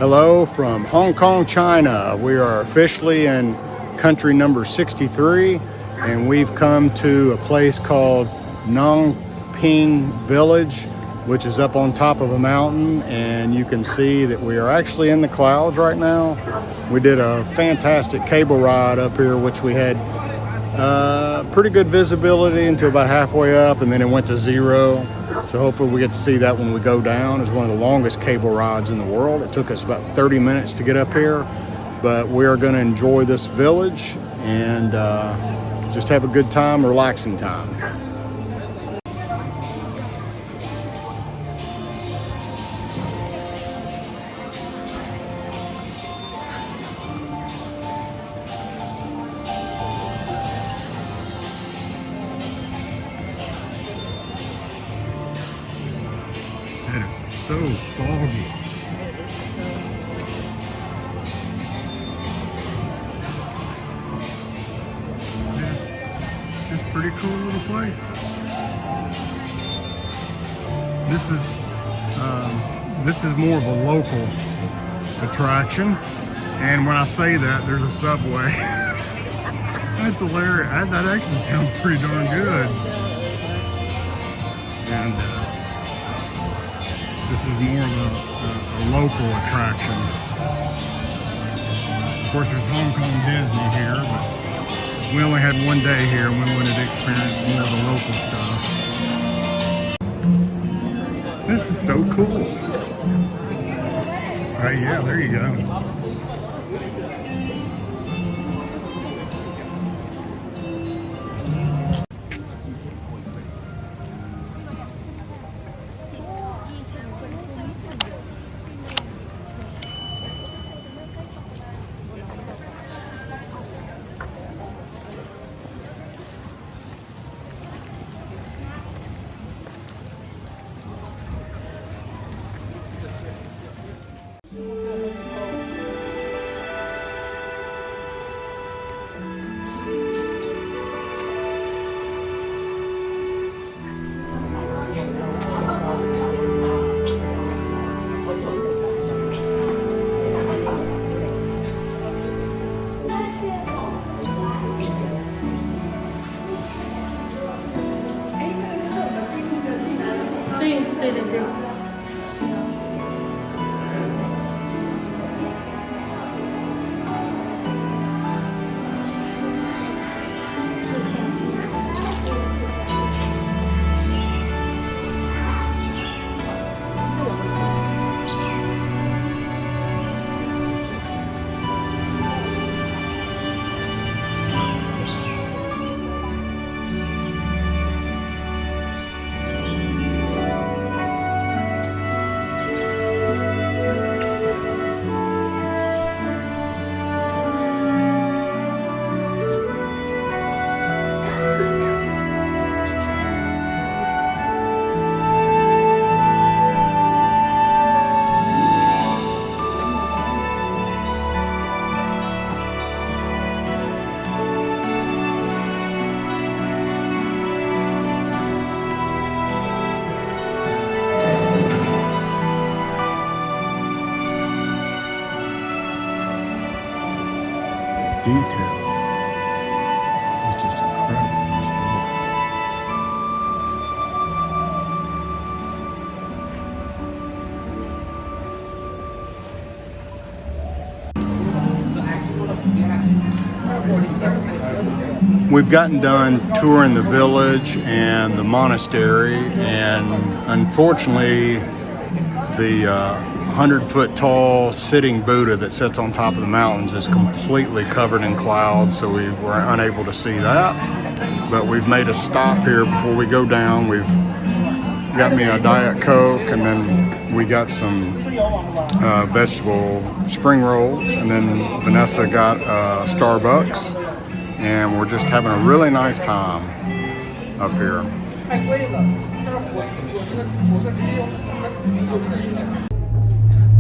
Hello from Hong Kong, China. We are officially in country number 63, and we've come to a place called Ngoog Ping Village, which is up on top of a mountain, and you can see that we are actually in the clouds right now. We did a fantastic cable ride up here, which we had pretty good visibility until about halfway up, and then it went to zero. So hopefully we get to see that when we go down. It's one of the longest cable rides in the world. It took us about 30 minutes to get up here, but we are going to enjoy this village and just have a good time, relaxing time. It is so foggy. Yeah, it's a pretty cool little place. This is more of a local attraction, and when I say that, there's a subway. That's hilarious. That actually sounds pretty darn good. And this is more of a local attraction. Of course, there's Hong Kong Disney here, but we only had one day here and we wanted to experience more of the local stuff. This is so cool. Right, yeah, there you go. Detail is just incredible. We've gotten done touring the village and the monastery, and unfortunately the 100-foot tall sitting Buddha that sits on top of the mountains is completely covered in clouds, so we were unable to see that. But we've made a stop here before we go down. We've got me a Diet Coke, and then we got some vegetable spring rolls, and then Vanessa got Starbucks, and we're just having a really nice time up here.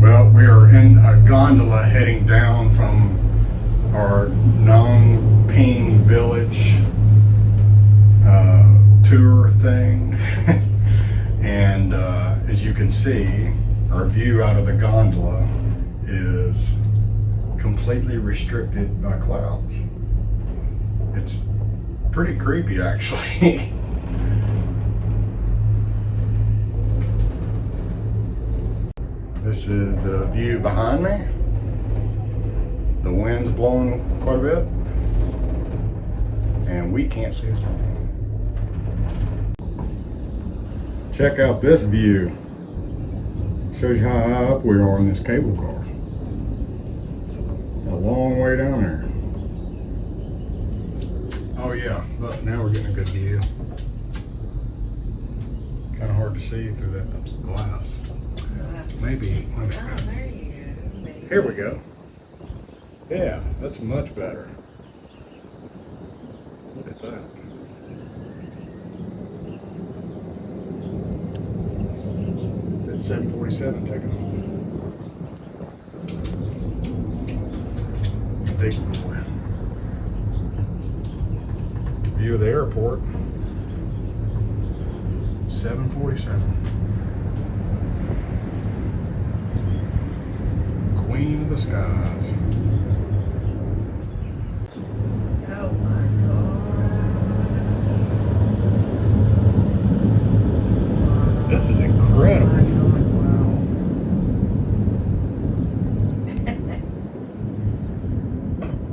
Well, we are in a gondola heading down from our Ngoog Ping Village tour thing. And as you can see, our view out of the gondola is completely restricted by clouds. It's pretty creepy, actually. This is the view behind me. The wind's blowing quite a bit, and we can't see a thing. Check out this view. Shows you how high up we are in this cable car. A long way down there. Oh yeah, look, now we're getting a good view. Kind of hard to see through that glass. Maybe. Here we go. Yeah, that's much better. Look at that. That's 747 taking off. Big boy. View of the airport. 747. Queen of the skies. Oh my God. This is incredible.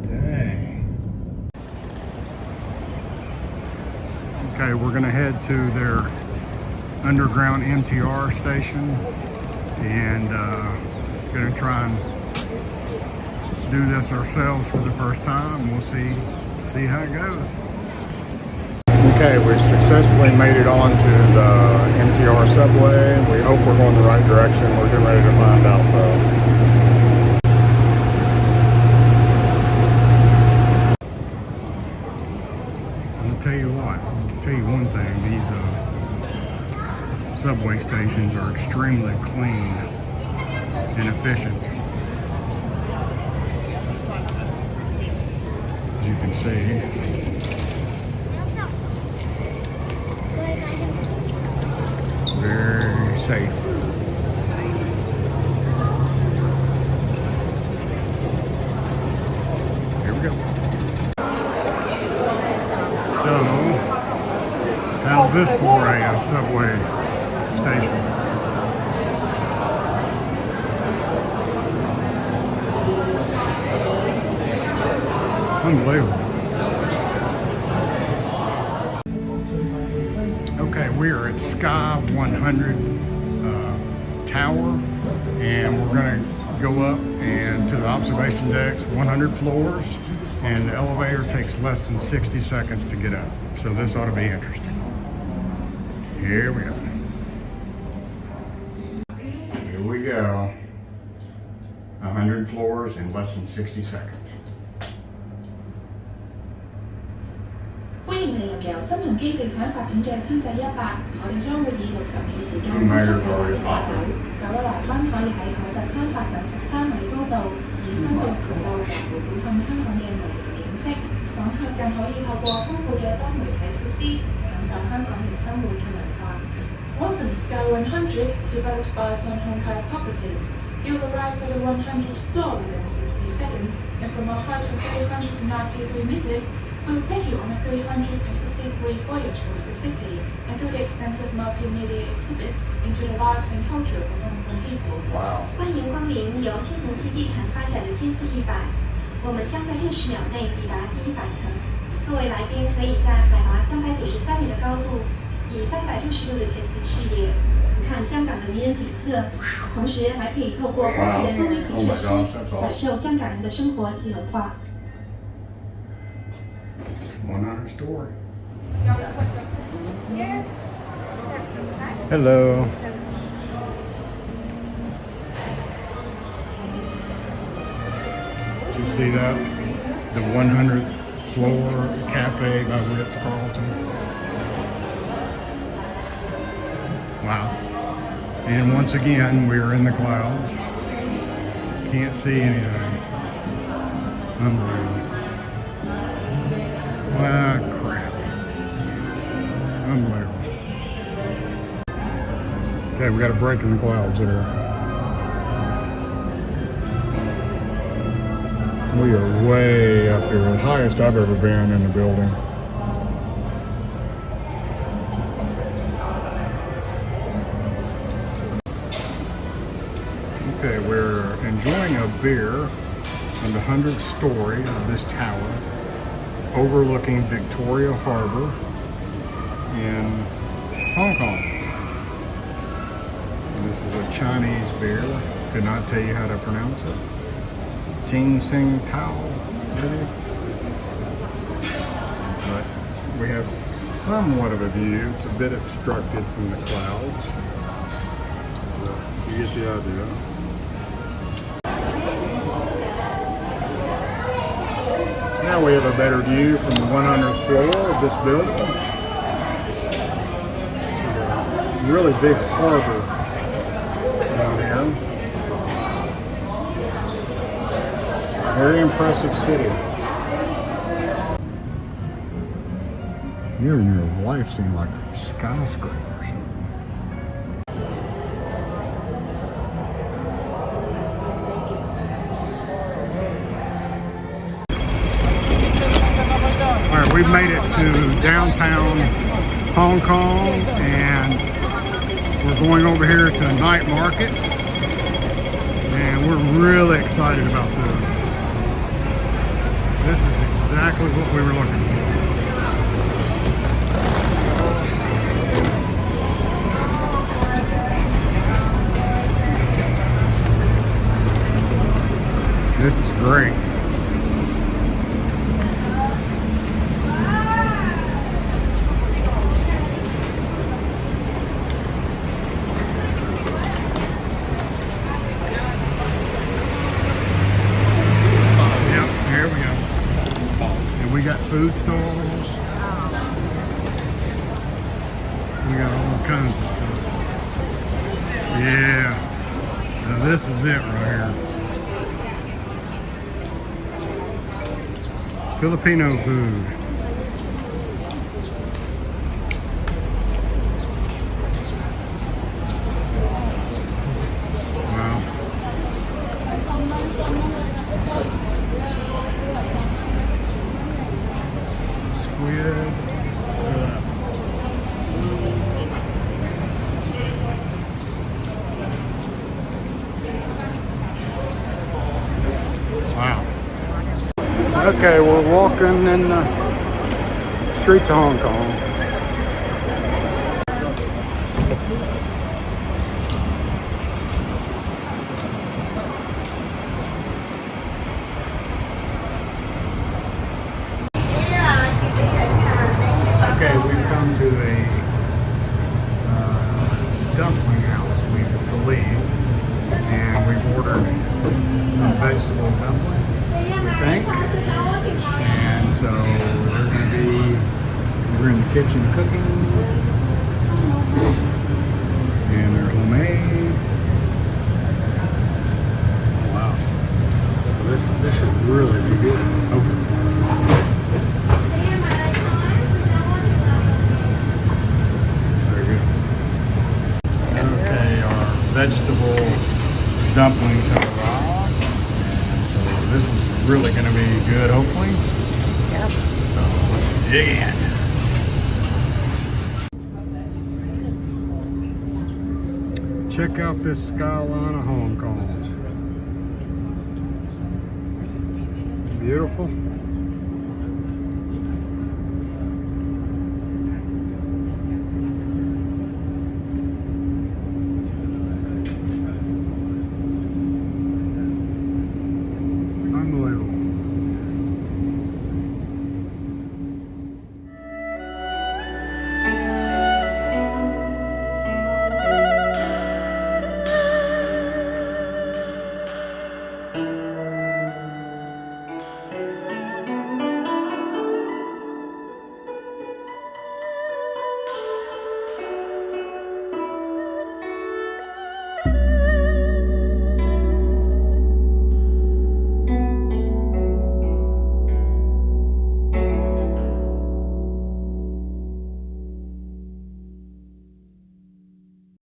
Dang. Okay, we're gonna head to their underground MTR station and gonna try and do this ourselves for the first time. We'll see how it goes. Okay, we successfully made it on to the MTR subway. We hope we're going the right direction. We're getting ready to find out though. I'll tell you what, I'll tell you one thing, these subway stations are extremely clean and efficient. As you can see. Very safe. Here we go. So, how's this for a subway station? Unbelievable. Okay, we are at Sky 100 Tower, and we're going to go up and to the observation decks, 100 floors, and the elevator takes less than 60 seconds to get up. So this ought to be interesting. Here we go. Here we go. 100 floors in less than 60 seconds. 歡迎你入由新鴻基地產發展嘅天際100，我哋將會以60秒時間開出海底滑道，9位來賓可以喺海拔393米高度，以360度環迴俯瞰香港嘅迷人景色。訪客更可以透過豐富嘅多媒體設施，感受香港人生活嘅文化。Welcome to Sky 100, developed by Sun Hong Kong Properties. You'll arrive at the 100th floor within 60 seconds, and from a height of 393 meters, we'll take you on a 363 voyage across the city and through the extensive multimedia exhibits into the lives and culture of Hong Kong people. Wow. 欢迎光临由新鸿基地产发展的天字100，我们将在60秒内抵达第100层。各位来宾可以在海拔393米的高度，以360度的全景视野看香港的迷人景色，同时还可以透过丰富的多媒体设施感受香港人的生活及文化。 100 story. Hello. Did you see that? The 100th floor cafe by Ritz-Carlton. Wow. And once again, we're in the clouds. Can't see anything. Unbelievable. Ah, crap. Unbelievable. Okay, we got a break in the clouds there. We are way up here, the highest I've ever been in the building. Okay, we're enjoying a beer on the 100th story of this tower, overlooking Victoria Harbor in Hong Kong. And this is a Chinese beer. Could not tell you how to pronounce it. Ting Sing Tao, maybe. But we have somewhat of a view. It's a bit obstructed from the clouds. But you get the idea. Now we have a better view from the 100th floor of this building. It's a really big harbor down here. Very impressive city. You and your wife seem like skyscrapers. All right, we've made it to downtown Hong Kong, and we're going over here to a night market, and we're really excited about this. This is exactly what we were looking for. This is great. We got food stalls. We got all kinds of stuff. Yeah. Now this is it right here. Filipino food. Wow. Squid. Wow. Okay, we're walking in the streets of Hong Kong. Okay, we've come to a dumpling house, we believe, and we've ordered some vegetable dumplings, we think. And so we're in the kitchen cooking, and they're homemade. Wow, this should really be good. Hopefully. Vegetable dumplings have arrived, and so this is really going to be good, hopefully. Yep. So let's dig in. Check out this skyline of Hong Kong. Beautiful.